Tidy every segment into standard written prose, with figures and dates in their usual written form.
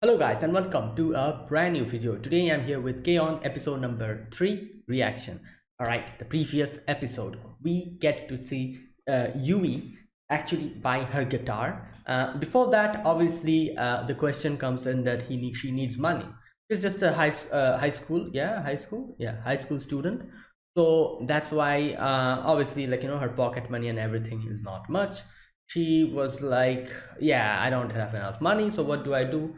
Hello guys and welcome to a brand new video. Today I'm here with Kaon episode number 3 reaction. Alright, the previous episode we get to see Yui actually buy her guitar. Before that obviously the question comes in that she needs money. She's just a high school, high school student. So that's why obviously her pocket money and everything is not much. She was like, yeah, I don't have enough money, so what do I do?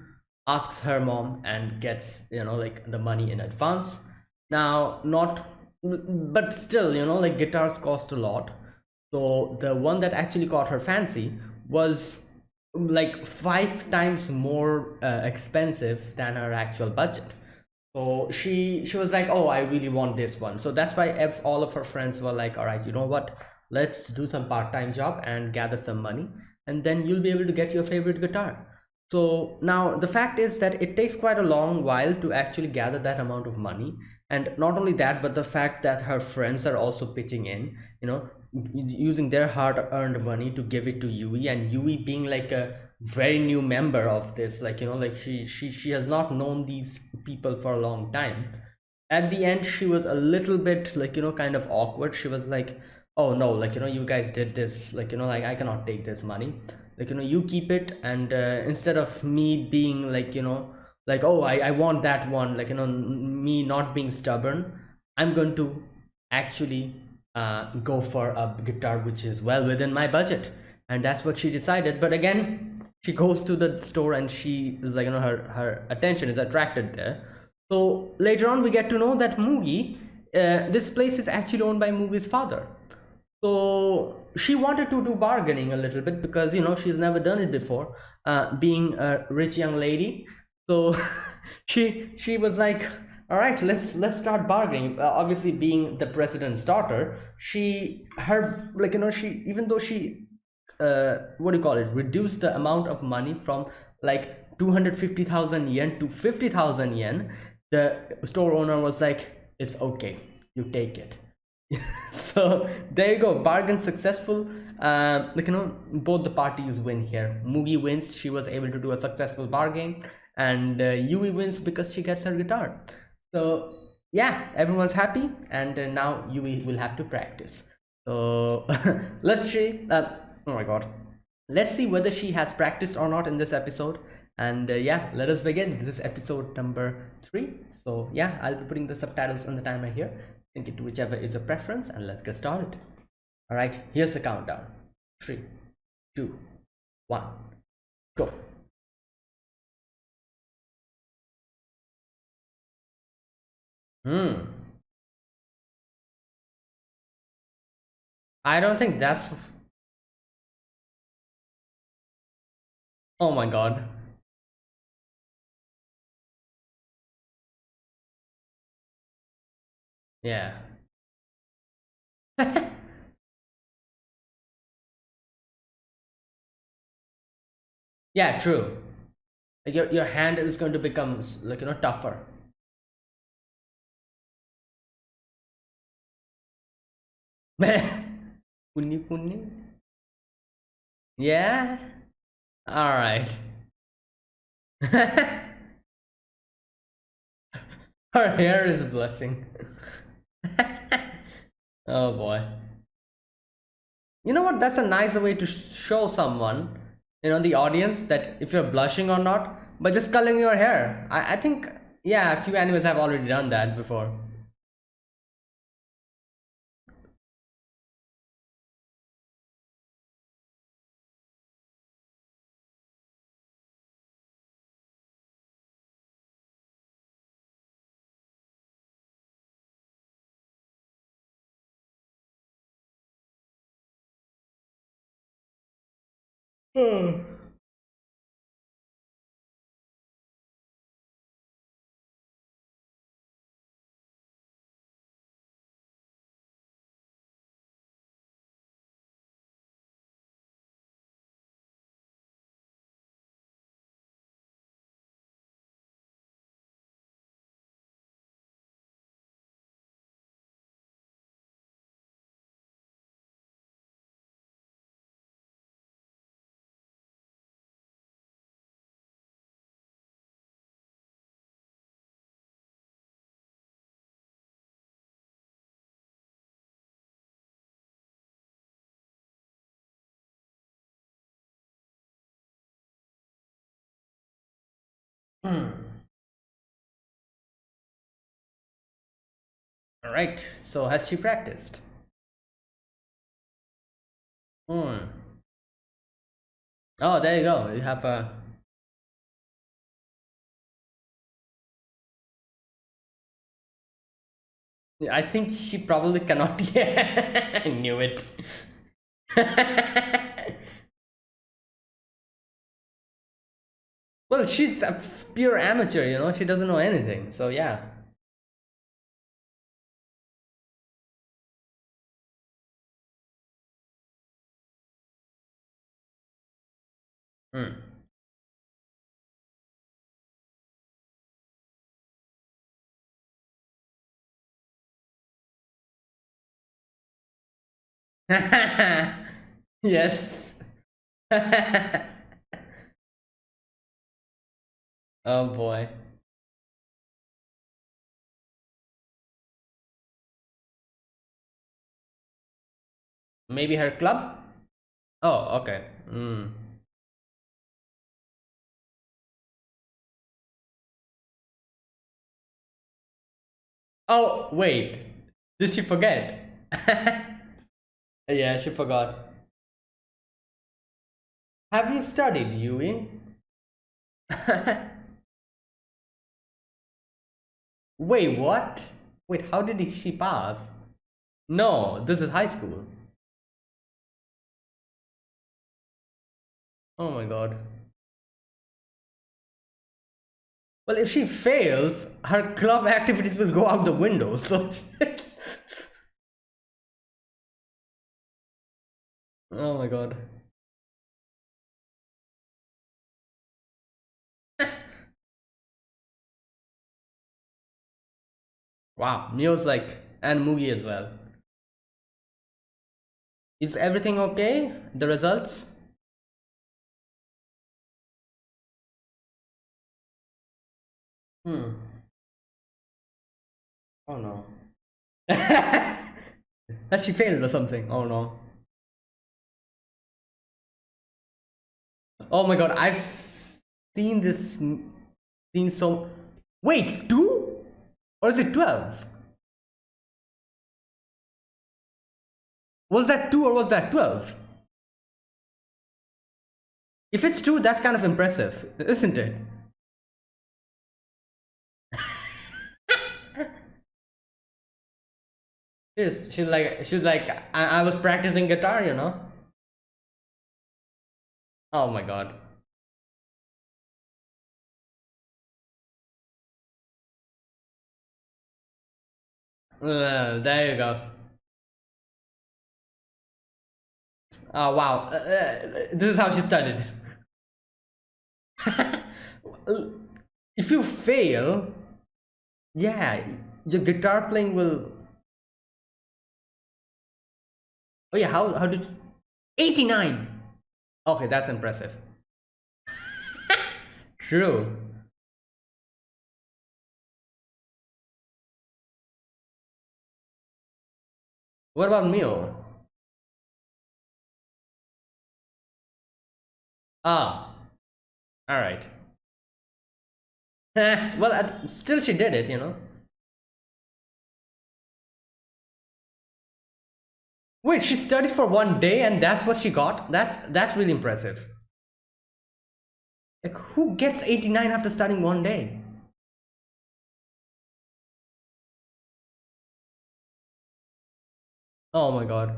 Asks her mom and gets the money in advance. Now not but still guitars cost a lot, so the one that actually caught her fancy was like 5 times more expensive than her actual budget. So she was like, oh, I really want this one. So that's why if all of her friends were like, all right, you know what, let's do some part-time job and gather some money, and then you'll be able to get your favorite guitar. So now the fact is that it takes quite a long while to actually gather that amount of money. And not only that, but the fact that her friends are also pitching in, using their hard-earned money to give it to Yui, and Yui being like a very new member of this, she has not known these people for a long time. At the end she was a little bit kind of awkward. She was like, oh no, you guys did this, I cannot take this money, you keep it. And instead of me being oh, I want that one, me not being stubborn, I'm going to actually go for a guitar which is well within my budget. And that's what she decided. But again, she goes to the store and she is her attention is attracted there. So later on we get to know that Mugi, this place is actually owned by Mugi's father. So she wanted to do bargaining a little bit because she's never done it before, being a rich young lady. So she was like, all right, let's start bargaining. Obviously being the president's daughter, she her she, even though she what do you call it, reduced the amount of money from like 250,000 yen to 50,000 yen, the store owner was like, it's okay, you take it. So there you go, bargain successful. Both the parties win here. Mugi wins, she was able to do a successful bargain, and Yui wins because she gets her guitar. So yeah, everyone's happy, and now Yui will have to practice. So let's see. Oh my god, let's see whether she has practiced or not in this episode. And yeah, let us begin. This is episode number 3. So yeah, I'll be putting the subtitles on the timer here. Sync it to whichever is your preference, and let's get started. All right, here's the countdown. 3, 2, 1, go. Hmm. I don't think that's. Oh my god. Yeah. Yeah, true. Like your hand is going to become tougher. Punni punni. Yeah. All right. Her hair is blushing. Oh boy. You know what? That's a nice way to show someone, the audience, that if you're blushing or not, by just coloring your hair. I think, yeah, a few animes have already done that before. Hmm. Hmm. All right. So has she practiced? Hmm. Oh, there you go. You have a. I think she probably cannot. Yeah, I knew it. Well, she's a pure amateur, you know. She doesn't know anything. So yeah. Hmm. Yes. Oh boy. Maybe her club? Oh, okay. Mm. Oh, wait. Did she forget? Yeah, she forgot. Have you studied, Yui? Wait, what? Wait, how did she pass? No, this is high school. Oh my god. Well, if she fails, her club activities will go out the window, so. Oh my god. Wow, Neo's like, and Mugi as well. Is everything okay? The results? Hmm. Oh no. That she failed or something. Oh no. Oh my god, I've seen this seen so. Wait, two? Or is it 12? Was that two or was that 12? If it's two, that's kind of impressive, isn't it? She's like, I was practicing guitar, you know? Oh my god. There you go. Oh wow. This is how she started. If you fail, yeah, your guitar playing will. Oh yeah, how did 89? Okay, that's impressive. True. What about Mio? Ah, all right. Well, still she did it, you know. Wait, she studied for 1 day and that's what she got? That's really impressive. Like who gets 89 after studying 1 day? Oh my god.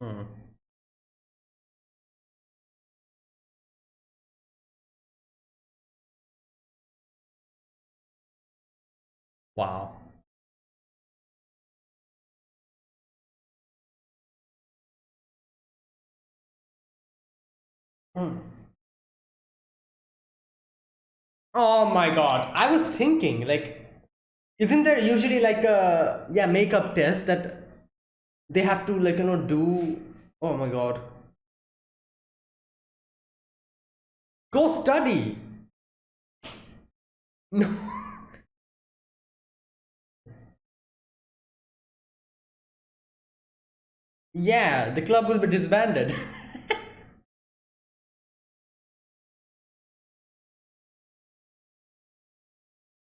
Hmm. Wow. Hmm. Oh my god. I was thinking, like, isn't there usually like a yeah makeup test that they have to like do? Oh my god. Go study. No. Yeah, the club will be disbanded.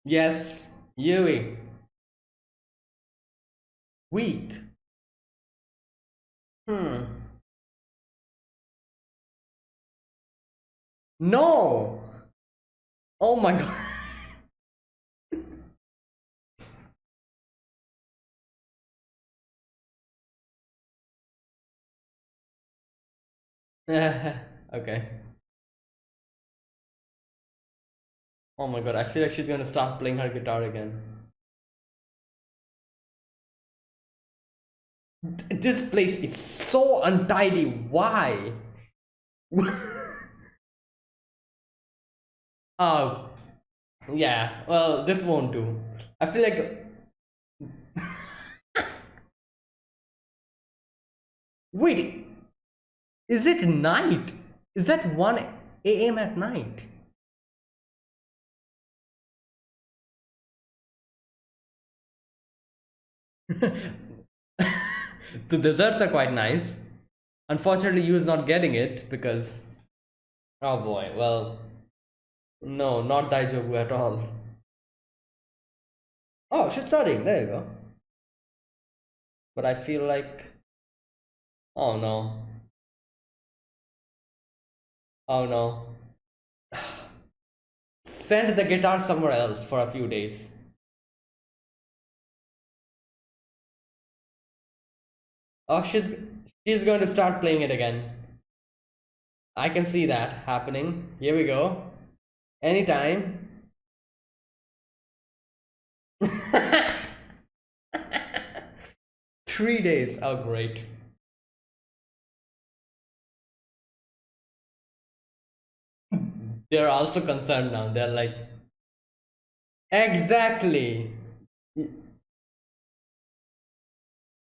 Yes, Yui. Weak. Hmm. No. Oh my god. Okay. Oh my god, I feel like she's gonna start playing her guitar again. This place is so untidy. Why? Oh, yeah. Well, this won't do. I feel like. Wait, is it night? Is that 1 a.m. at night? The desserts are quite nice. Unfortunately, you is not getting it because. Oh boy, well, no, not Daijobu at all. Oh, she's studying. There you go. But I feel like. Oh no. Oh no. Send the guitar somewhere else for a few days. Oh, she's going to start playing it again. I can see that happening. Here we go. Anytime. 3 days. Oh, great. They're also concerned now. They're like, exactly.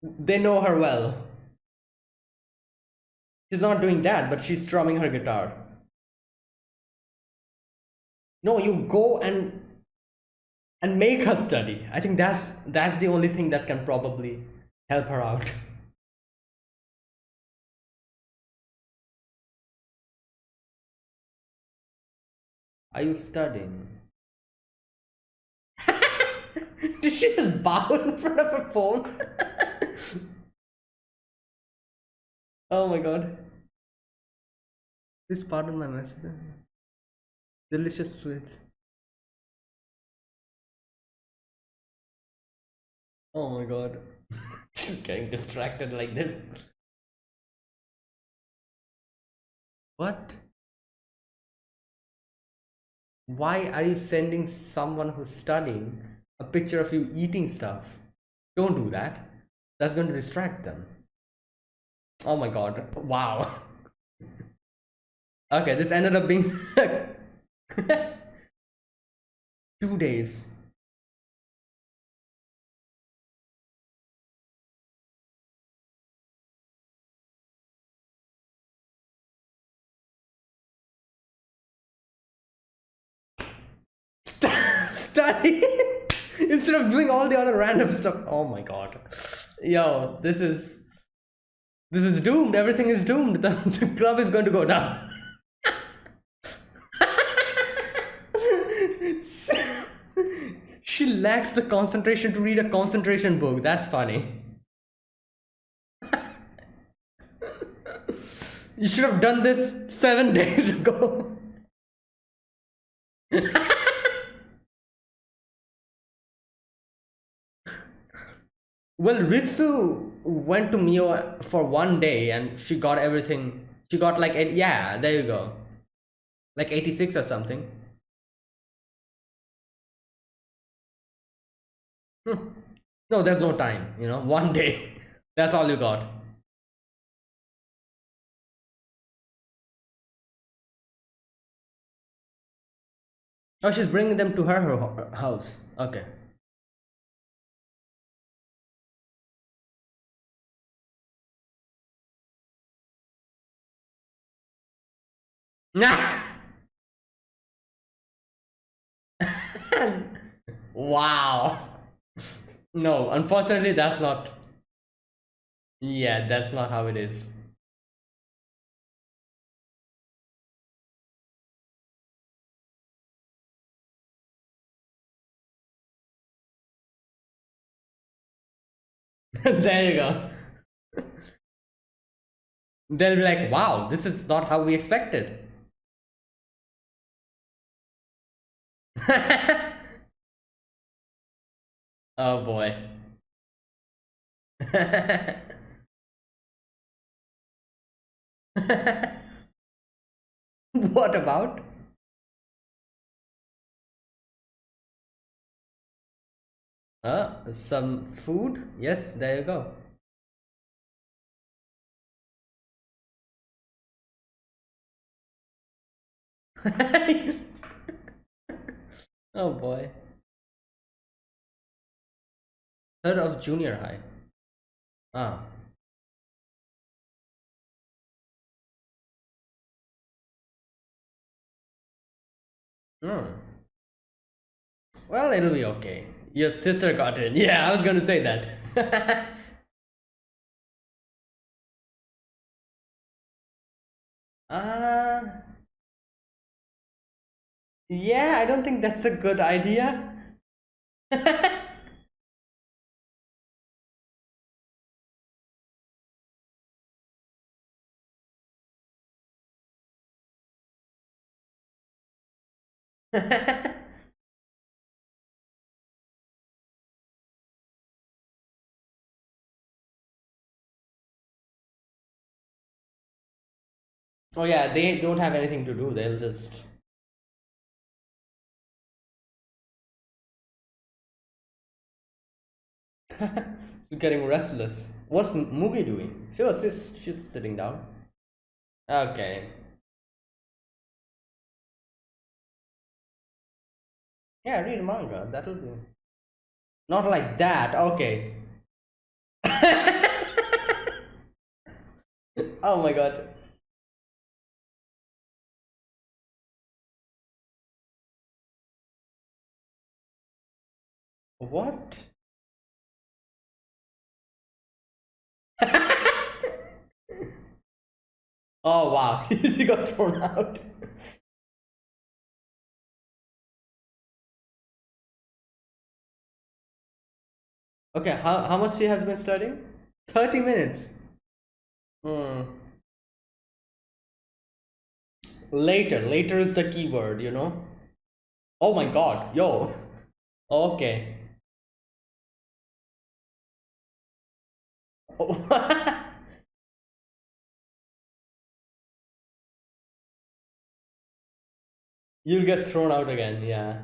They know her well. She's not doing that, but she's strumming her guitar. No, you go and make her study. I think that's the only thing that can probably help her out. Are you studying? Did she just bow in front of her phone? Oh my god. Please pardon my message. Delicious sweets. Oh my god. Just getting distracted like this. What? Why are you sending someone who's studying a picture of you eating stuff? Don't do that. That's going to distract them. Oh my god. Wow. Okay, this ended up being 2 days. Study instead of doing all the other random stuff. Oh my god. Yo, this is doomed. Everything is doomed. The club is going to go down. She lacks the concentration to read a concentration book. That's funny. You should have done this 7 days ago. Well, Ritsu went to Mio for 1 day and she got everything. She got like, yeah, there you go. Like 86 or something. Hmm. No, there's no time, 1 day. That's all you got. Oh, she's bringing them to her house. Okay. Wow. No, unfortunately, that's not. Yeah, that's not how it is. There you go. They'll be like, wow, this is not how we expected. Oh boy. What about? Some food? Yes, there you go. Oh boy. Heard of junior high? Ah. Hmm. Well, it'll be okay. Your sister got in. Yeah, I was gonna say that. uh, yeah, I don't think that's a good idea. Oh yeah, they don't have anything to do. They'll just getting restless. What's Mugi doing? She's sitting down. Okay. Yeah, read manga. That'll do. Not like that. Okay. Oh my god. What? Oh wow. She got thrown out. Okay, how much she has been studying? 30 minutes. Hmm. Later is the keyword, you know? Oh my god, yo. Okay. You'll get thrown out again, yeah.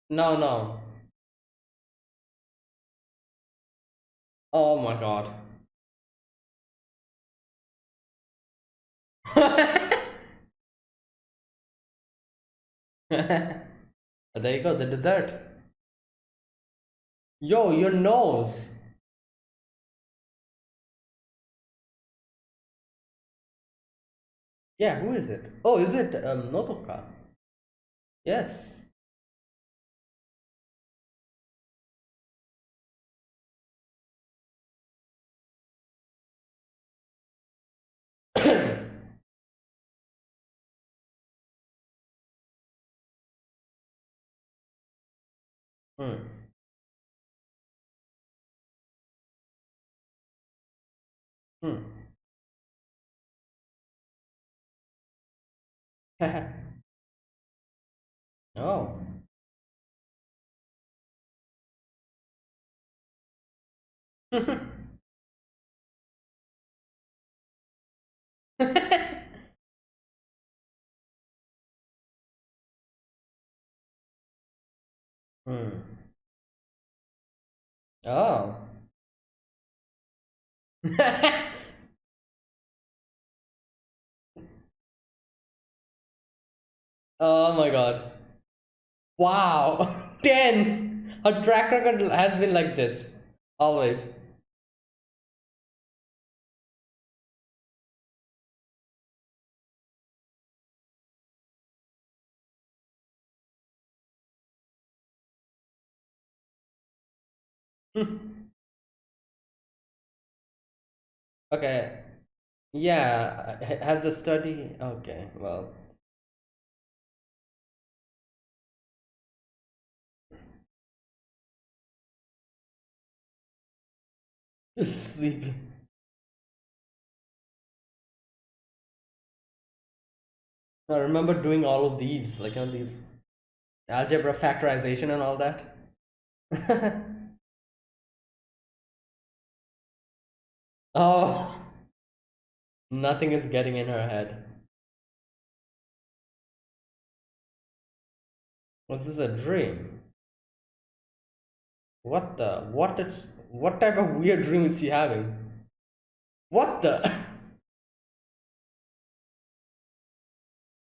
No, no. Oh my god. There you go, the dessert. Yo, your nose. Yeah, who is it? Oh, is it Notoka? Yes. Hmm. Hmm. Oh. Hmm. Oh. Oh my god. Wow. 10. Her track record has been like this. Always. Okay. Yeah, has the study. Okay, well. Sleepy. I remember doing all of these, like all these algebra factorization and all that. Oh, nothing is getting in her head. Was this a dream? What the? What is? What type of weird dream is she having? What the?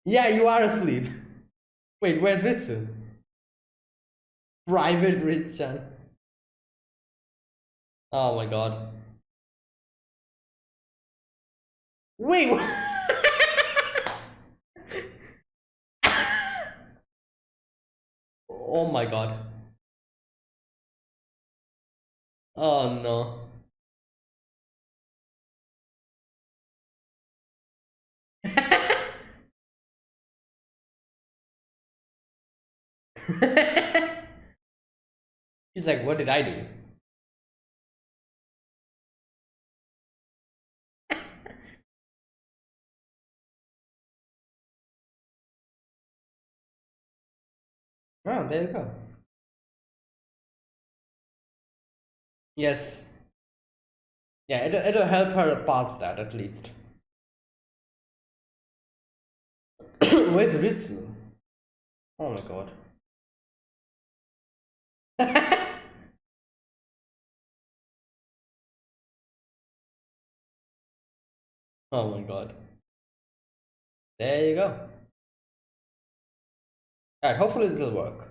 Yeah, you are asleep. Wait, where's Ritsu? Private Ritchan. Oh my god. Wait. Oh my god. Oh no. He's like, what did I do? Oh, there you go. Yes. Yeah, it'll help her pass that at least. Where's Ritsu? Oh my god. Oh my god. There you go. Alright, hopefully this will work.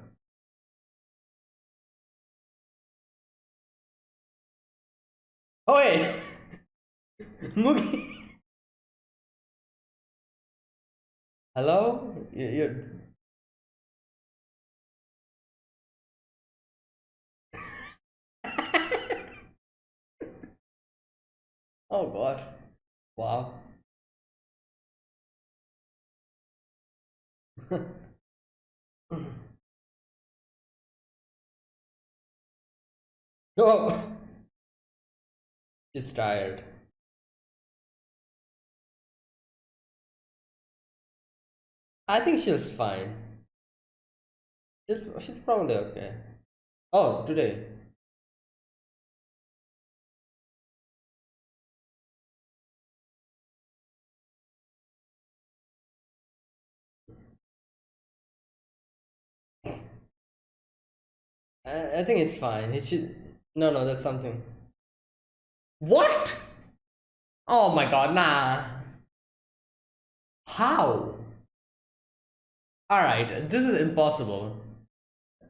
Oh wait! Mugi! Hello? You're... Oh god. Wow. Oh! She's tired. I think she's fine. She's probably okay. Oh, today. I think it's fine. It should. No, no, that's something. What? Oh my god, nah. How? Alright, this is impossible.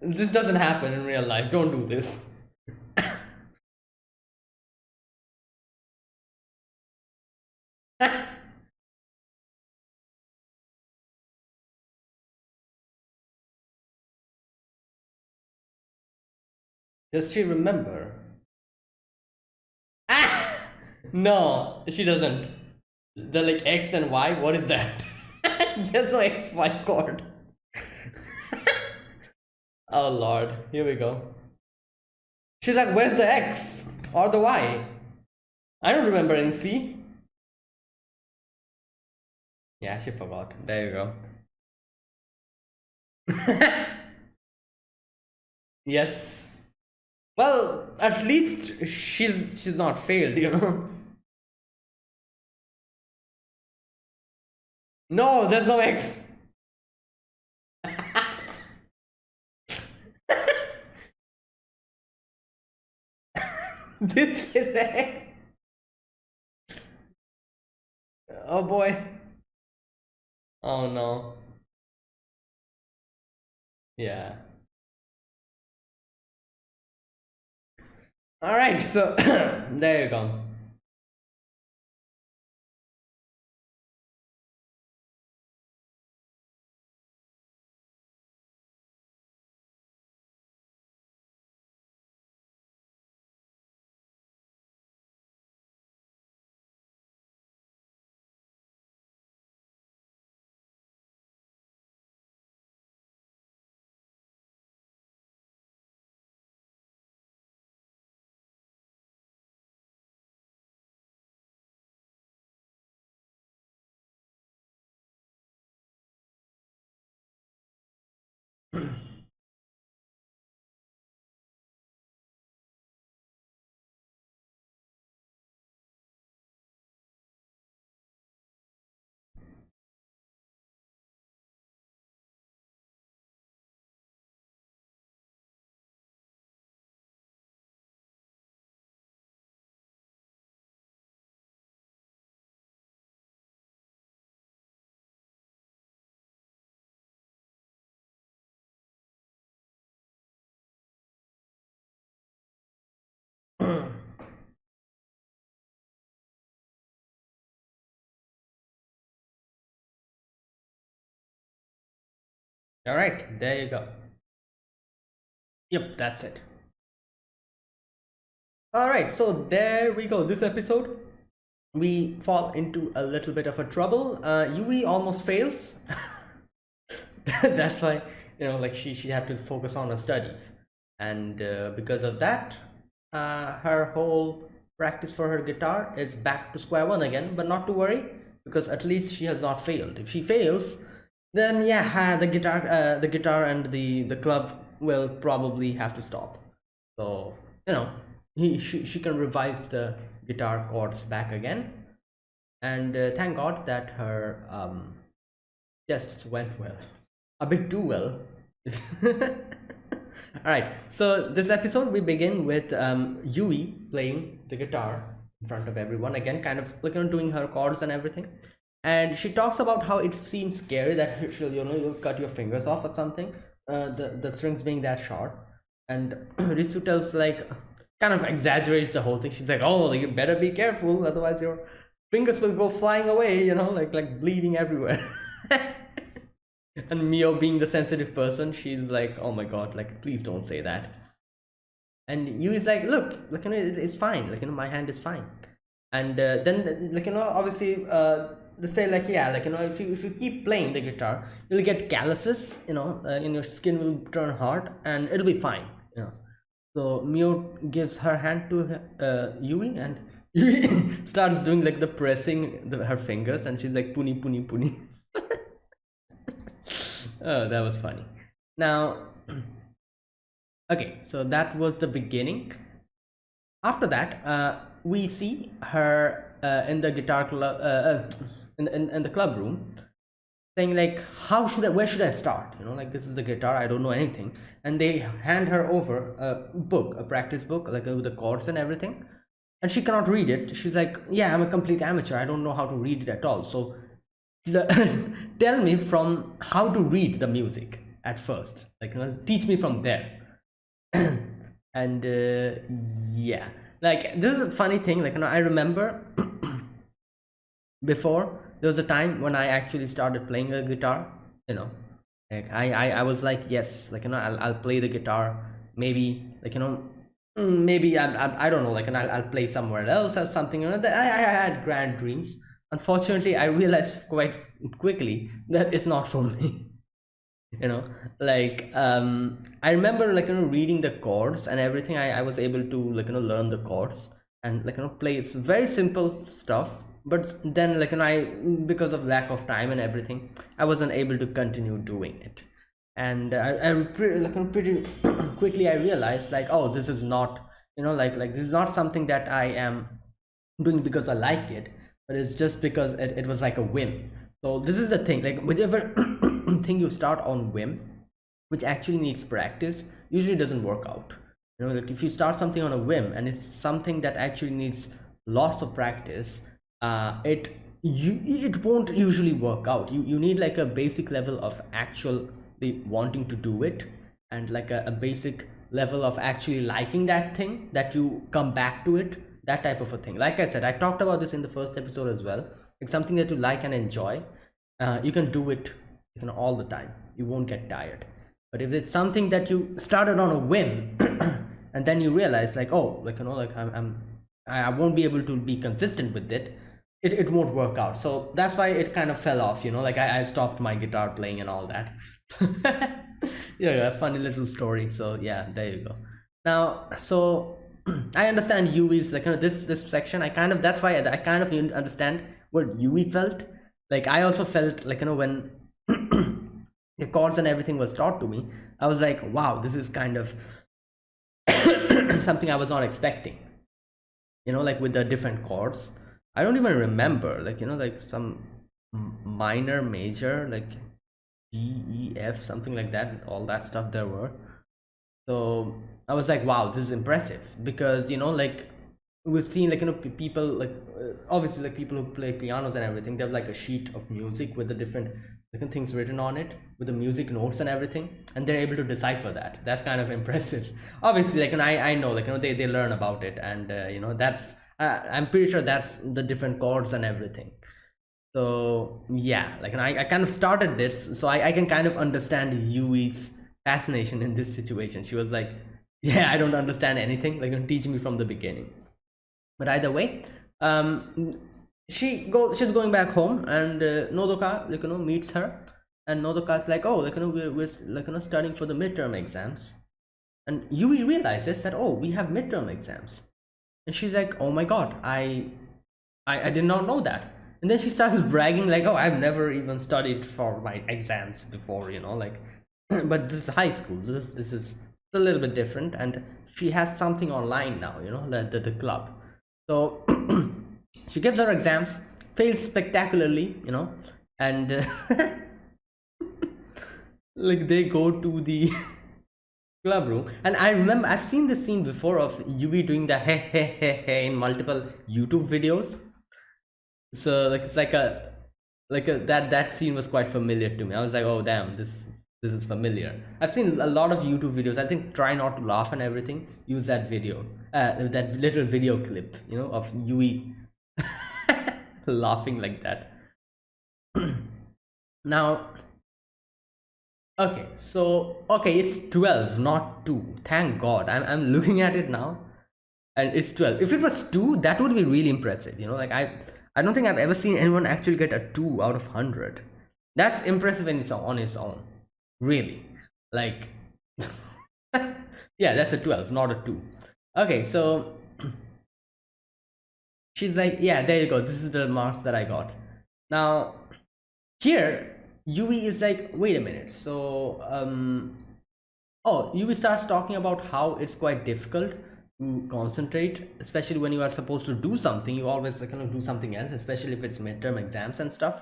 This doesn't happen in real life. Don't do this. Does she remember? Ah! No, she doesn't. The like X and Y, what is that? There's no XY chord. Oh lord, here we go. She's like, where's the X? Or the Y? I don't remember in C. Yeah, she forgot. There you go. Yes. Well, at least she's not failed, you know. No, there's no X. This is X. Oh boy. Oh no. Yeah. All right. So there you go. All right, there you go. Yep, that's it. All right, so there we go. This episode, we fall into a little bit of a trouble. Yui almost fails. That's why, like she had to focus on her studies, and because of that, her whole practice for her guitar is back to square one again. But not to worry, because at least she has not failed. If she fails, then yeah, the guitar and the club will probably have to stop. So she can revise the guitar chords back again, and thank God that her tests went well, a bit too well. All right, so this episode we begin with Yui playing the guitar in front of everyone again, kind of doing her chords and everything. And she talks about how it seems scary that she'll you'll cut your fingers off or something, the strings being that short. And Risu tells, like, kind of exaggerates the whole thing. She's like, oh, you better be careful, otherwise your fingers will go flying away, like bleeding everywhere. And Mio, being the sensitive person, she's like, oh my god, like, please don't say that. And Yu is like, look, like, it's fine, like, my hand is fine. And then, like, obviously they say, like, yeah, like, if you keep playing the guitar, you'll get calluses, in your skin will turn hard, and it'll be fine. So Mio gives her hand to Yui, and Yui starts doing, like, the pressing her fingers, and she's like, puni puni puni. Oh, that was funny. Now, okay, so that was the beginning. After that, we see her in the guitar club, in the club room, saying, like, where should I start? Like, this is the guitar, I don't know anything. And they hand her over a practice book, like, with the chords and everything. And she cannot read it. She's like, yeah, I'm a complete amateur, I don't know how to read it at all. So tell me from how to read the music at first, like, teach me from there. And yeah, like, this is a funny thing, like, I remember before there was a time when I actually started playing a guitar, like, I was like, yes, like, I'll play the guitar, maybe, like, maybe I don't know, like, and I'll play somewhere else or something. I had grand dreams. Unfortunately, I realized quite quickly that it's not for me. Like, I remember, like, reading the chords and everything. I was able to, like, learn the chords and, like, play very simple stuff. But then, like, I, because of lack of time and everything, I wasn't able to continue doing it. And pretty quickly I realized, like, oh, this is not, like this is not something that I am doing because I like it, but it's just because it was like a whim. So this is the thing, like, whichever thing you start on whim, which actually needs practice, usually doesn't work out. Like, if you start something on a whim and it's something that actually needs lots of practice, it won't usually work out. You need, like, a basic level of actual wanting to do it, and, like, a basic level of actually liking that thing, that you come back to it, that type of a thing. Like I said, I talked about this in the first episode as well. It's something that you like and enjoy. You can do it, all the time, you won't get tired. But if it's something that you started on a whim and then you realize, like, oh, like, like, I won't be able to be consistent with it won't work out. So that's why it kind of fell off, like, I stopped my guitar playing and all that. Yeah, a funny little story. So yeah, there you go. Now, so I understand Yui's, like, this section. That's why I kind of understand what Yui felt. Like, I also felt, like, when the chords and everything was taught to me, I was like, wow, this is kind of something I was not expecting. Like with the different chords, I don't even remember, like like some minor, major, like D, E, F, something like that, all that stuff there were. So I was like, wow, this is impressive, because like we've seen, like people, like obviously, like people who play pianos and everything, they have like a sheet of music with the different things written on it, with the music notes and everything, and they're able to decipher that. That's kind of impressive. Obviously, like, and I know, like they learn about it, and that's I'm pretty sure that's the different chords and everything. So yeah, like, and I kind of started this, so I can kind of understand Yui's fascination in this situation. She was like, yeah, I don't understand anything, like, teach me from the beginning. But either way, um she's going back home, and Nodoka, like meets her, and Nodoka's like, oh, like we're like studying for the midterm exams. And Yui realizes that, oh, we have midterm exams. And she's like, oh my god, I did not know that. And then she starts bragging like, oh, I've never even studied for my exams before, like but this is high school. This is a little bit different, and she has something online now, the club. So she gives her exams, fails spectacularly, and like they go to the club room. And I remember I've seen this scene before of Yui doing the hey hey hey hey in multiple YouTube videos. So like it's like a that scene was quite familiar to me. I was like, oh damn, this is familiar. I've seen a lot of YouTube videos. I think Try Not to Laugh and everything use that video, that little video clip, of Yui laughing like that. Now, okay, so okay, it's 12, not 2. Thank God. I'm looking at it now, and it's 12. If it was 2, that would be really impressive. Like I don't think I've ever seen anyone actually get a 2 out of 100. That's impressive on its own. Really. Like yeah, that's a 12, not a 2. Okay, so she's like, yeah, there you go. This is the marks that I got. Now, here Yui is like, wait a minute. So oh, Yui starts talking about how it's quite difficult to concentrate, especially when you are supposed to do something. You always kind of do something else, especially if it's midterm exams and stuff.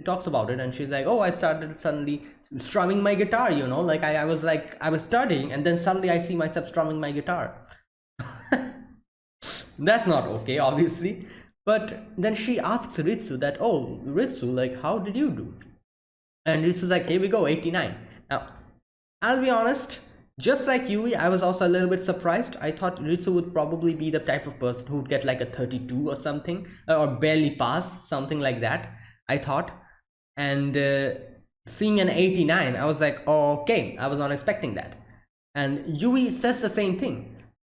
She talks about it, and she's like, oh, I started suddenly strumming my guitar, like I was like, I was studying, and then suddenly I see myself strumming my guitar. That's not okay, obviously. But then she asks Ritsu that, oh, Ritsu, like, how did you do? And Ritsu's like, here we go, 89. Now, I'll be honest, just like Yui, I was also a little bit surprised. I thought Ritsu would probably be the type of person who would get like a 32 or something, or barely pass, something like that, I thought. And seeing an 89, I was like, oh, okay, I was not expecting that. And Yui says the same thing.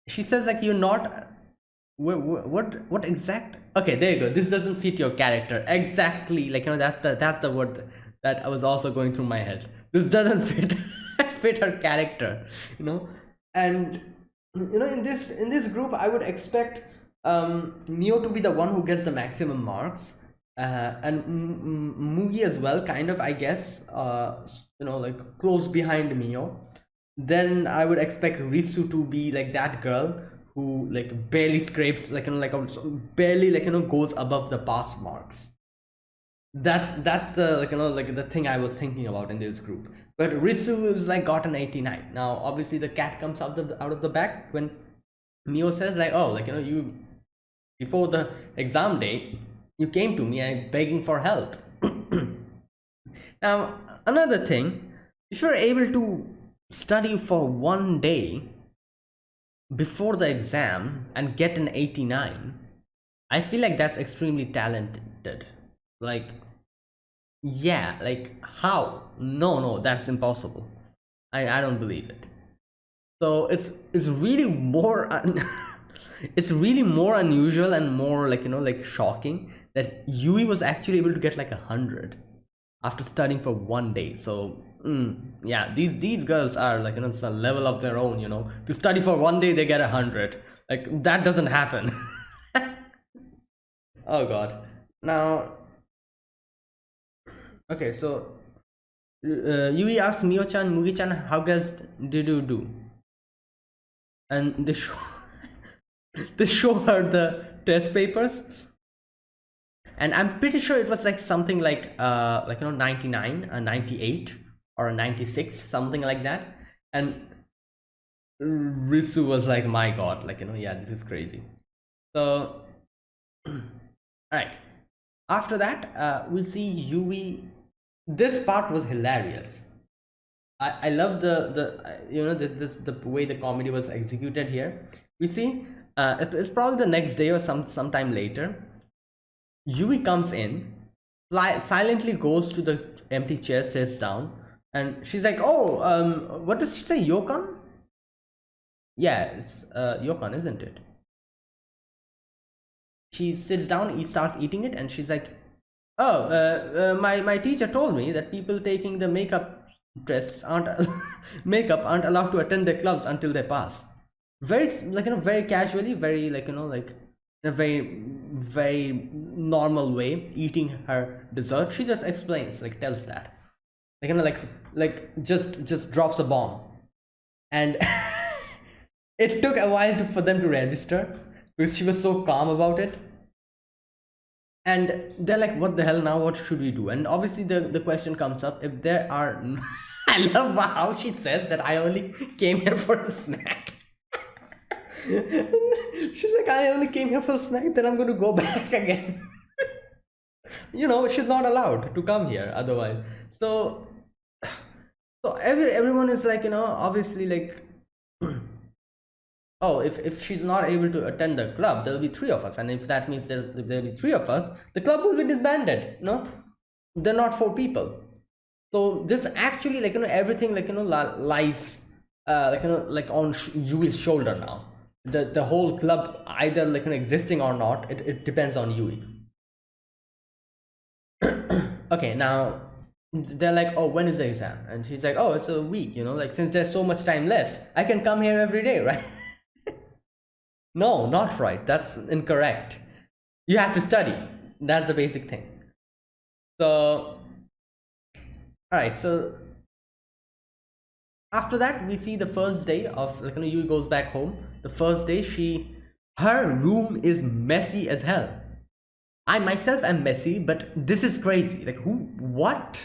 She says like, you're not, what exact, okay, there you go, this doesn't fit your character exactly, like that's the word that I was also going through my head. This doesn't fit fit her character, and in this group I would expect Mio to be the one who gets the maximum marks, and Mugi as well, kind of, I guess, like close behind Mio. Then I would expect Ritsu to be like that girl who like barely scrapes, like barely, like goes above the pass marks. That's the, like the thing I was thinking about in this group. But Ritsu is like got an 89. Now obviously the cat comes out of the bag when Mio says like, oh, like you, before the exam day, you came to me and begging for help. Now another thing, if you're able to study for one day before the exam and get an 89, I feel like that's extremely talented. Like, yeah, like how? No, that's impossible. I don't believe it. So it's really more it's really more unusual and more, like like shocking that Yui was actually able to get like 100 after studying for one day. So yeah, these girls are like, it's a level of their own, to study for one day they get 100. Like that doesn't happen. Oh god. Now, okay, so Yui asks Mio-chan, Mugi-chan, how guys did you do? And they show they show her the test papers, and I'm pretty sure it was like something like 99, 98, or 96, something like that. And Risu was like, my god, yeah, this is crazy. So all right, after that we'll see Yui. This part was hilarious. I love the way the comedy was executed here. We see it's probably the next day or sometime later. Yui comes in, silently goes to the empty chair, sits down, and she's like, "Oh, what does she say, Yokan?" Yeah, it's Yokan, isn't it? She sits down, starts eating it, and she's like, "Oh, my teacher told me that people taking the makeup tests aren't makeup aren't allowed to attend their clubs until they pass." Very very casually, very like in a very normal way, eating her dessert. She just explains, like tells that, just drops a bomb, and it took a while for them to register because she was so calm about it. And they're like, what the hell now, what should we do? And obviously the question comes up, if there are I love how she says that I only came here for a snack. She's like, I only came here for a snack, then I'm going to go back again. She's not allowed to come here otherwise. So everyone is like, obviously like, oh, if she's not able to attend the club, there'll be three of us, and if that means there'll be three of us, the club will be disbanded. No, they're not four people. So this actually everything lies like on Yui's shoulder now. The whole club either existing or not, it depends on Yui. Okay, now they're like, oh, when is the exam? And she's like, oh, it's a week, like since there's so much time left, I can come here every day, right? No, not right. That's incorrect. You have to study. That's the basic thing. So, all right. So after that, we see the first day of Yui goes back home. The first day, her room is messy as hell. I myself am messy, but this is crazy. Like, what?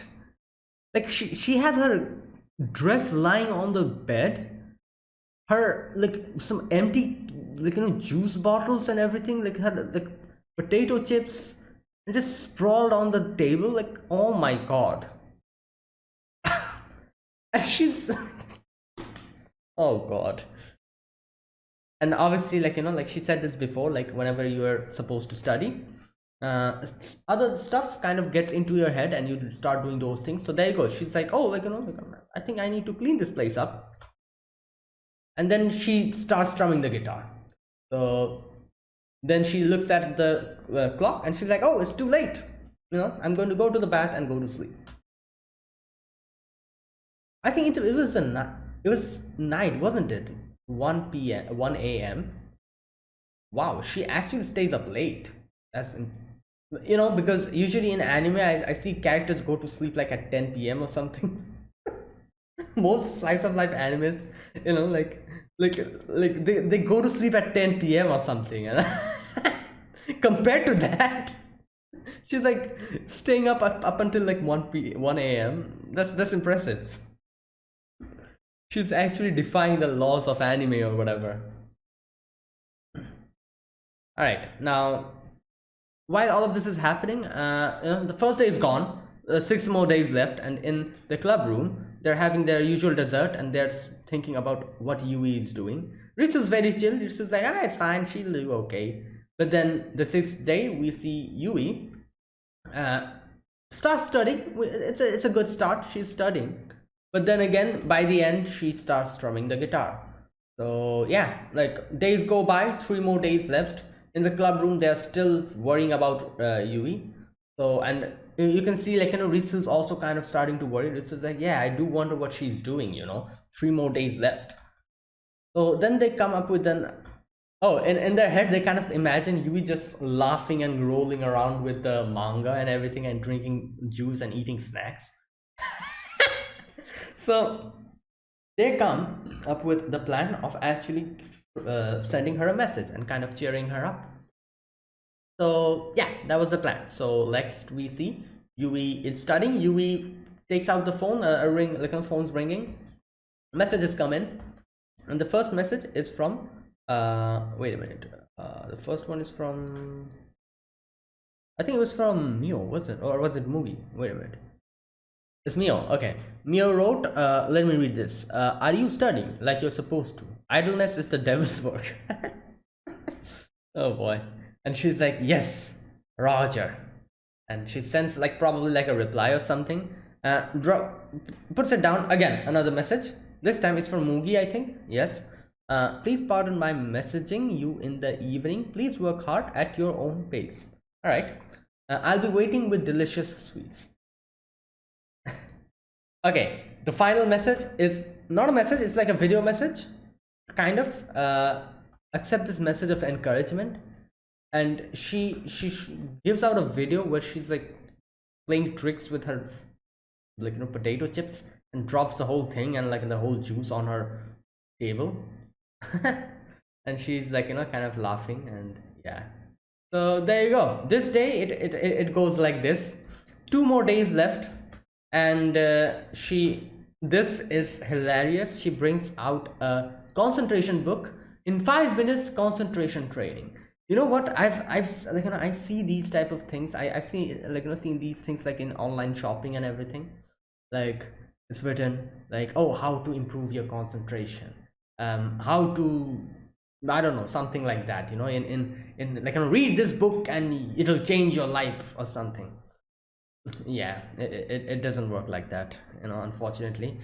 Like, she has her dress lying on the bed, her some empty juice bottles and everything, her potato chips, and just sprawled on the table. Like, oh my god. And she's oh god. And obviously like she said this before, like whenever you are supposed to study, other stuff kind of gets into your head and you start doing those things. So there you go, she's like, oh, I think I need to clean this place up. And then she starts strumming the guitar. So then she looks at the clock and she's like, oh, it's too late, I'm going to go to the bath and go to sleep. I think it was night, wasn't it? 1 p.m. 1 a.m. Wow, she actually stays up late. That's because usually in anime I see characters go to sleep like at 10 p.m. or something. Most slice of life animes, they go to sleep at 10 p.m. or something. Compared to that, she's like staying up until like 1 a.m. That's impressive. She's actually defying the laws of anime or whatever. All right, now while all of this is happening, the first day is gone. 6 more days left, and in the club room, they're having their usual dessert, and they're thinking about what Yui is doing. Ritsu's very chill. Ritsu's like, it's fine. She'll do okay. But then the 6th day, we see Yui start studying. It's a good start. She's studying. But then again, by the end, she starts strumming the guitar. So yeah, like days go by, 3 more days left. In the club room, they're still worrying about Yui. So, and you can see Ritsu's also kind of starting to worry. Ritsu's like, yeah, I do wonder what she's doing, 3 more days left. So then they come up with in their head, they kind of imagine Yui just laughing and rolling around with the manga and everything and drinking juice and eating snacks. So they come up with the plan of actually sending her a message and kind of cheering her up. So yeah, that was the plan. So next we see Yui is studying. Yui takes out the phone, a ring, like a phone's ringing. Messages come in, and the first message is from. Wait a minute. The first one is from. I think it was from Mio, was it, or was it movie? Wait a minute. It's Mio. Okay. Mio wrote, let me read this. Are you studying like you're supposed to? Idleness is the devil's work. Oh boy. And she's like, yes, Roger. And she sends like probably like a reply or something. Puts it down again. Another message. This time it's from Mugi, I think. Yes. Please pardon my messaging you in the evening. Please work hard at your own pace. All right. I'll be waiting with delicious sweets. Okay, the final message is not a message, it's like a video message, kind of. Accept this message of encouragement. And she gives out a video where she's like playing tricks with her, like, potato chips, and drops the whole thing and like the whole juice on her table. And she's like, kind of laughing. And yeah, so there you go. This day it goes like this. 2 more days left. And this is hilarious. She brings out a concentration book in 5 minutes concentration training. You know what, I've like, I see these type of things. I've seen, like, seen these things like in online shopping and everything. Like, it's written like, oh, how to improve your concentration, how to, I don't know, something like that, in like, read this book and it'll change your life or something. Yeah, it doesn't work like that, unfortunately.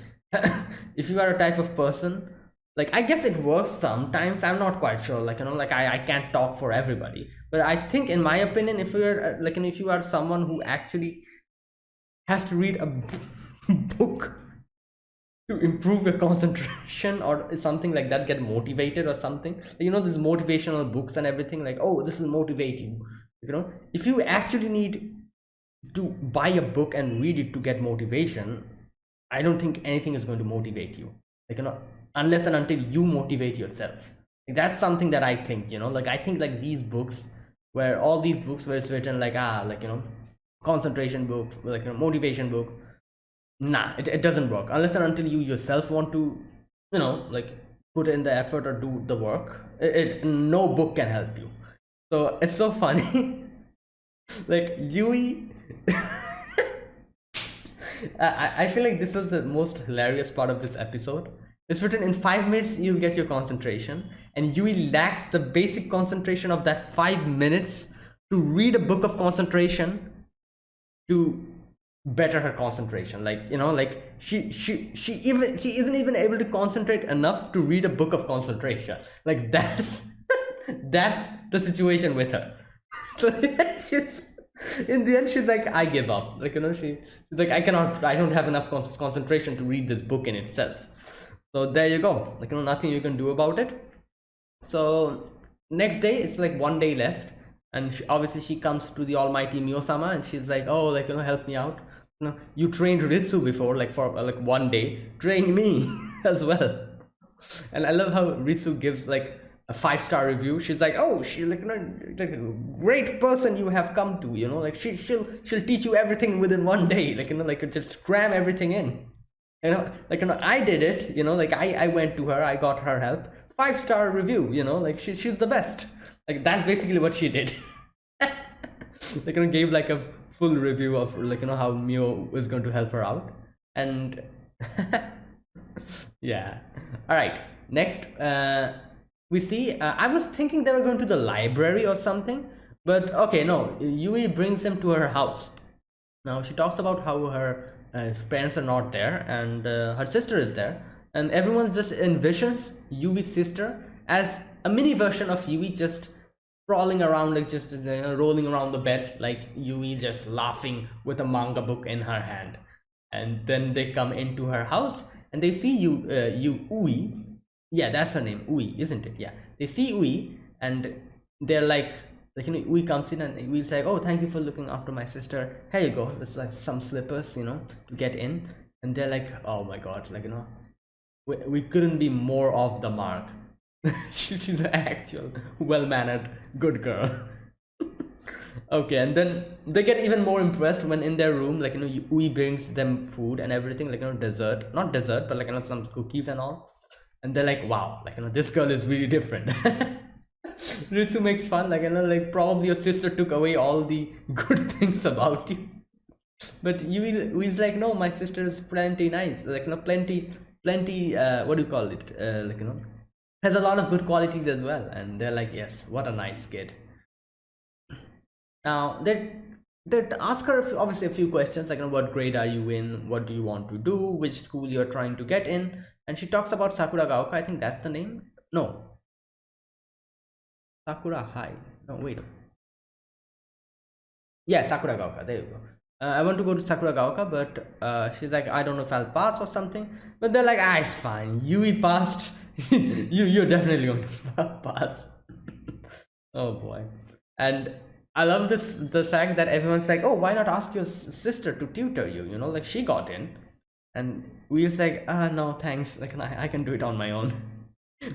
If you are a type of person, like, I guess it works sometimes. I'm not quite sure, like, like, I can't talk for everybody, but I think, in my opinion, if you're like, if you are someone who actually has to read a book to improve your concentration or something like that, get motivated or something, these motivational books and everything, like, oh, this will motivate you, if you actually need to buy a book and read it to get motivation, I don't think anything is going to motivate you, like, unless and until you motivate yourself. Like, that's something that I think, like, I think, like, these books, where all these books where it's written like, like, concentration book, like, motivation book, nah, it doesn't work unless and until you yourself want to, like, put in the effort or do the work. No book can help you. So it's so funny. Like, Yui. I feel like this was the most hilarious part of this episode. It's written in 5 minutes you'll get your concentration, and Yui lacks the basic concentration of that 5 minutes to read a book of concentration to better her concentration. Like, like, she isn't even able to concentrate enough to read a book of concentration. Like, that's that's the situation with her. So in the end, she's like, I give up. Like, she's like, I don't have enough concentration to read this book in itself. So there you go. Like, nothing you can do about it. So next day, it's like 1 day left, and obviously she comes to the almighty Mio-sama, and she's like, oh, like, help me out. You trained Ritsu before, like, for like 1 day. Train me as well. And I love how Ritsu gives like a 5-star review. She's like, oh, she's like a great person you have come to, like, she'll teach you everything within 1 day, like, like, just cram everything in, like, I did it, like, I went to her, I got her help, 5-star review, like, she's the best. Like, that's basically what she did. Like, gave like a full review of, like, how Mio is going to help her out. And yeah. All right, next, we see, I was thinking they were going to the library or something, but okay, no, Yui brings them to her house. Now she talks about how her parents are not there, and her sister is there, and everyone just envisions Yui's sister as a mini version of Yui, just crawling around, like, just rolling around the bed, like Yui, just laughing with a manga book in her hand. And then they come into her house and they see Ui. Yeah, that's her name, Ui, isn't it? Yeah, they see Ui, and they're like, Ui comes in, and Ui's like, oh, thank you for looking after my sister. Here you go. There's like some slippers, to get in. and they're like, oh my god, like we couldn't be more off the mark. She's an actual well-mannered good girl. Okay, and then they get even more impressed when in their room, like Ui brings them food and everything, like dessert, not dessert, but like some cookies and all, and they're like, wow, like this girl is really different. Ritsu makes fun, like like probably your sister took away all the good things about you. But Ui's like, no, my sister is plenty nice, like plenty. What do you call it? Like has a lot of good qualities as well, and they're like, yes, what a nice kid. Now they ask her obviously a few questions like, what grade are you in, what do you want to do, which school you're trying to get in, and she talks about Sakuragaoka. I think that's the name. No, Sakura High. No, wait. Yeah, Sakuragaoka. There you go. I want to go to Sakuragaoka, but she's like, I don't know if I'll pass or something. But they're like, ah, it's fine. Yui passed. You're definitely going to pass. Oh boy. And I love the fact that everyone's like, oh, why not ask your sister to tutor you? Like she got in, and we was like, no, thanks. Like I can do it on my own.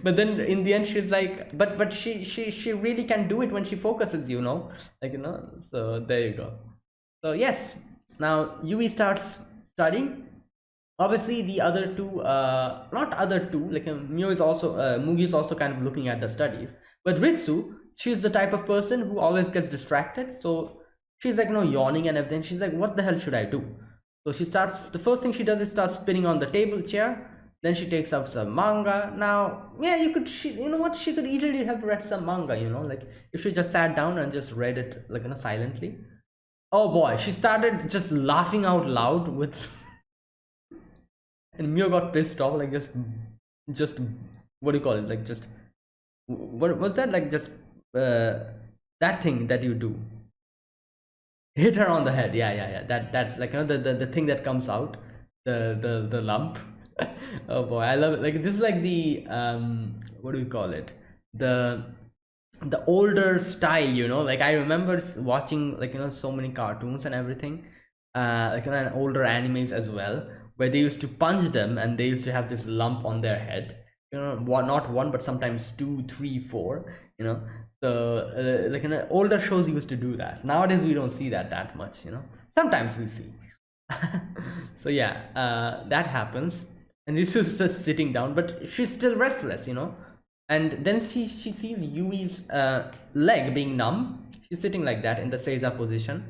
But then in the end, she's like, but she really can do it when she focuses, like So there you go. So yes, now Yui starts studying. Obviously, the other two, not other two, like Mugi is also kind of looking at the studies. But Ritsu, she's the type of person who always gets distracted. So she's like, yawning and everything. She's like, what the hell should I do? So she starts, the first thing she does is start spinning on the table chair. Then she takes up some manga. Now, yeah, you know what? She could easily have read some manga, like if she just sat down and just read it, like, silently. Oh boy, she started just laughing out loud with, and Mio got pissed off, like just what do you call it? Like just what was that? Like just that thing that you do. Hit her on the head. Yeah. That's like the thing that comes out, the lump. Oh boy, I love it. Like this is like the what do you call it? The older style, like I remember watching like so many cartoons and everything, like older animes as well, where they used to punch them and they used to have this lump on their head, not one but sometimes two, three, four, so like in older shows used to do that. Nowadays we don't see that much, sometimes we see. So yeah, that happens, and this is just sitting down, but she's still restless, and then she sees Yui's leg being numb. She's sitting like that in the Seiza position.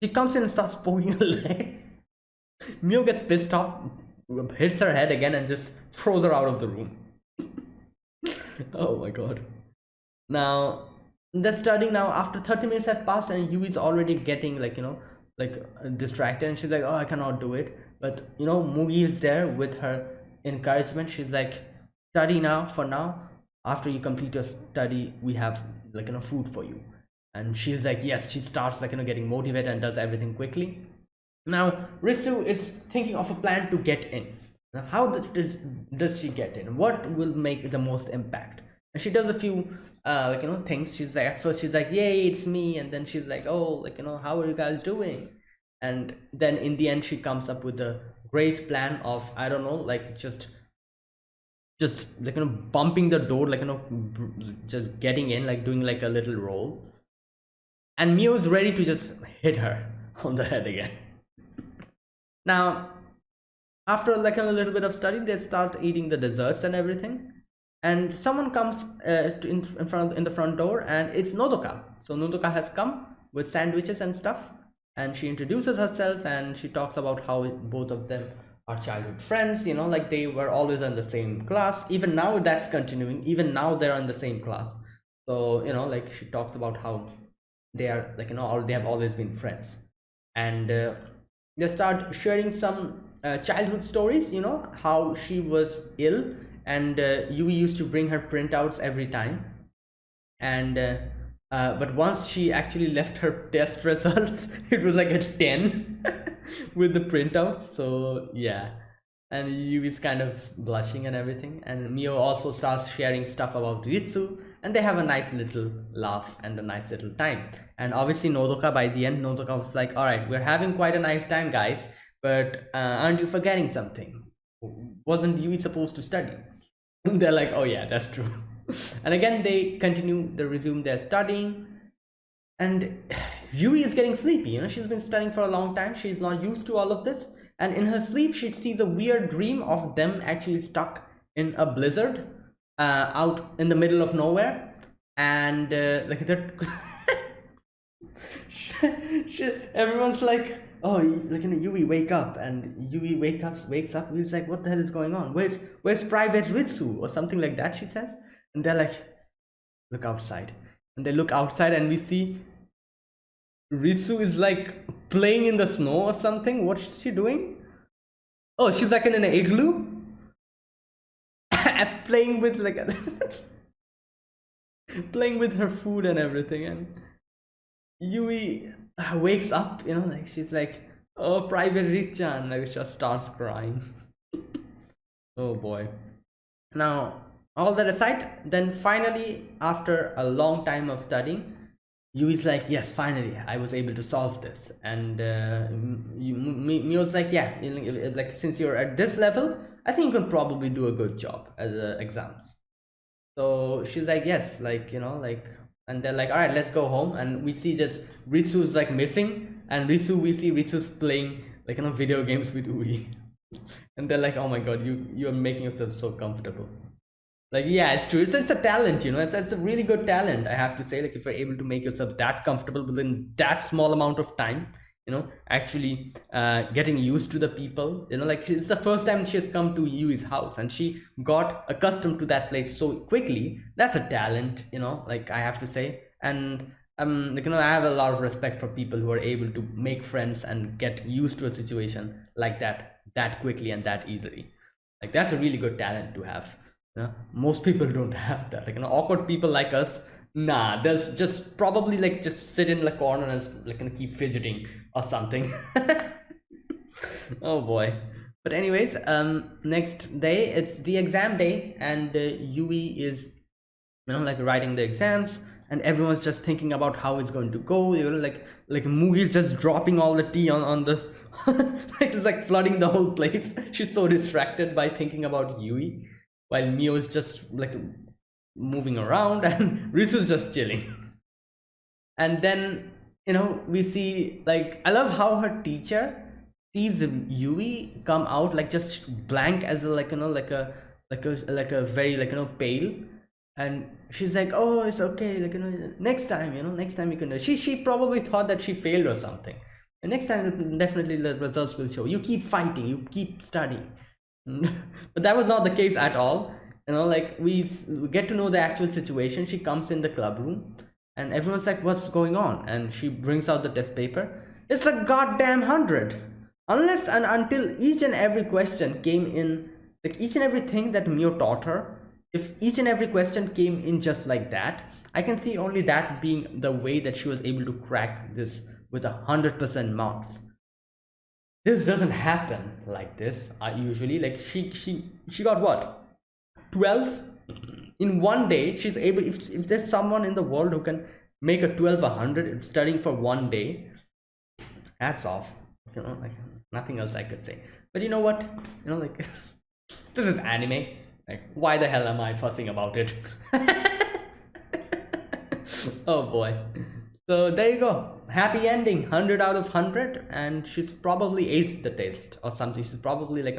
She comes in and starts poking her leg. Mio gets pissed off, hits her head again, and just throws her out of the room. Oh my god. Now they're studying. Now after 30 minutes have passed and Yui's already getting like distracted, and she's like, oh, I cannot do it. But Mugi is there with her encouragement. She's like, study now. For now, after you complete your study, we have like food for you. And she's like, yes. She starts like getting motivated and does everything quickly. Now Ritsu is thinking of a plan to get in. Now, how does she get in? What will make the most impact? And she does a few things. She's like, at first she's like, yay, it's me. And then she's like, oh, like how are you guys doing? And then in the end she comes up with a great plan of, I don't know, like just like bumping the door, like just getting in, like doing like a little roll, and Mio is ready to just hit her on the head again. Now after like a little bit of study, they start eating the desserts and everything, and someone comes in the front door, and it's Nodoka. So Nodoka has come with sandwiches and stuff, and she introduces herself, and she talks about how both of them are childhood friends, like they were always in the same class. Even now that's continuing. Even now they're in the same class. So like she talks about how they are like they have always been friends, and they start sharing some childhood stories, how she was ill, and Yui used to bring her printouts every time, and but once she actually left her test results, it was like a 10 with the printouts. So yeah, and Yui's kind of blushing and everything, and Mio also starts sharing stuff about Ritsu, and they have a nice little laugh and a nice little time. And obviously Nodoka, by the end, Nodoka was like, all right, we're having quite a nice time, guys, but aren't you forgetting something? Wasn't Yui supposed to study? They're like, oh yeah, that's true. And again, they resume their studying, and Yui is getting sleepy. She's been studying for a long time. She's not used to all of this. And in her sleep, she sees a weird dream of them actually stuck in a blizzard out in the middle of nowhere. And like that, everyone's like, oh, like, Yui, wake up. And Yui wakes up. He's like, what the hell is going on? Where's Private Ritsu or something like that? She says, and they're like, look outside. And they look outside, and we see Ritsu is like playing in the snow or something. What's she doing? Oh, she's like in an igloo playing with like playing with her food and everything. And Yui wakes up, like she's like, oh, Private Richan, like just starts crying. Oh boy. Now, all that aside, then finally, after a long time of studying, Yui's like, yes, finally, I was able to solve this. And Mio's like, yeah, like, since you're at this level, I think you can probably do a good job at the exams. So she's like, yes, like, like, and they're like, all right, let's go home. And we see just Ritsu's like missing, and we see Ritsu's playing like, video games with Ui. And they're like, oh my god, you're making yourself so comfortable. Like, yeah, it's true. It's a talent, it's a really good talent, I have to say. Like, if you're able to make yourself that comfortable within that small amount of time, actually getting used to the people, like, it's the first time she has come to Yui's house, and she got accustomed to that place so quickly. That's a talent, like, I have to say. And like, I have a lot of respect for people who are able to make friends and get used to a situation like that quickly and that easily. Like, that's a really good talent to have. Most people don't have that. Like, awkward people like us, nah, there's just probably like just sit in the corner and like keep fidgeting or something. Oh boy. But anyways, next day it's the exam day, and Yui is like writing the exams, and everyone's just thinking about how it's going to go. Like Mugi's just dropping all the tea on the like, it's like flooding the whole place. She's so distracted by thinking about Yui, while Mio is just like moving around, and Ritsu's just chilling. And then we see, like, I love how her teacher sees Yui come out like just blank as a, like, like a very, like, pale. And she's like, oh, it's okay, like, next time you can do. She probably thought that she failed or something, and next time definitely the results will show. You keep fighting, you keep studying. But that was not the case at all. Like, we get to know the actual situation. She comes in the club room, and everyone's like, what's going on? And she brings out the test paper. It's a goddamn 100. Unless and until each and every question came in, like, each and everything that Mio taught her, if each and every question came in just like that, I can see only that being the way that she was able to crack this with 100% marks. This doesn't happen like this usually. Like, she got what, 12 in one day. She's able, if there's someone in the world who can make a 12 100 studying for one day, hats off. Like, nothing else I could say. But you know what, like, this is anime. Like, why the hell am I fussing about it? Oh boy. So there you go, happy ending, 100 out of 100. And she's probably aced the test or something. She's probably like,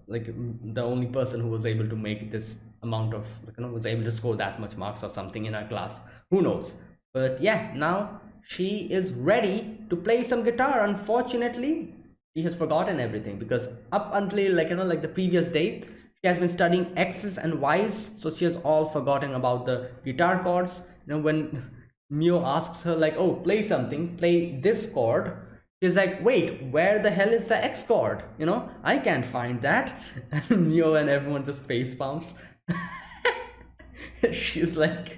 like the only person who was able to make this amount of, like, was able to score that much marks or something in our class. Who knows? But yeah, now she is ready to play some guitar. Unfortunately, she has forgotten everything, because up until, like, like the previous day, she has been studying X's and Y's, so she has all forgotten about the guitar chords. When Mio asks her, like, oh, play something, play this chord, she's like, wait, where the hell is the X chord? I can't find that. And Mio and everyone just face palms. She's like,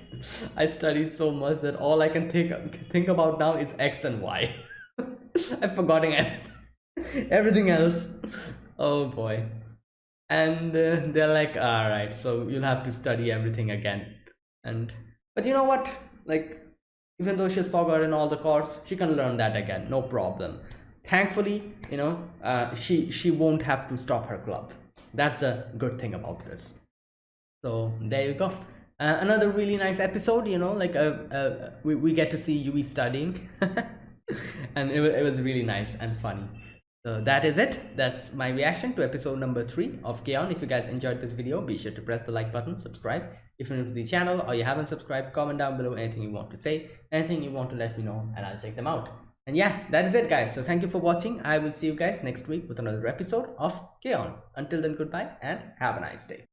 I studied so much that all I can think about now is X and Y. I've forgotten everything else. Oh boy. And they're like, all right, so you'll have to study everything again. But you know what, like, even though she's forgotten all the chords, she can learn that again, no problem. thankfully, she won't have to stop her club. That's the good thing about this. So there you go. Another really nice episode, like we get to see Yui studying. And it was really nice and funny. So that is it. That's my reaction to episode number 3 of K-On! If you guys enjoyed this video, be sure to press the like button, subscribe if you're new to the channel, or you haven't subscribed. Comment down below anything you want to say, anything you want to let me know, and I'll check them out. And yeah, that is it, guys. So thank you for watching. I will see you guys next week with another episode of K-On! Until then, goodbye and have a nice day.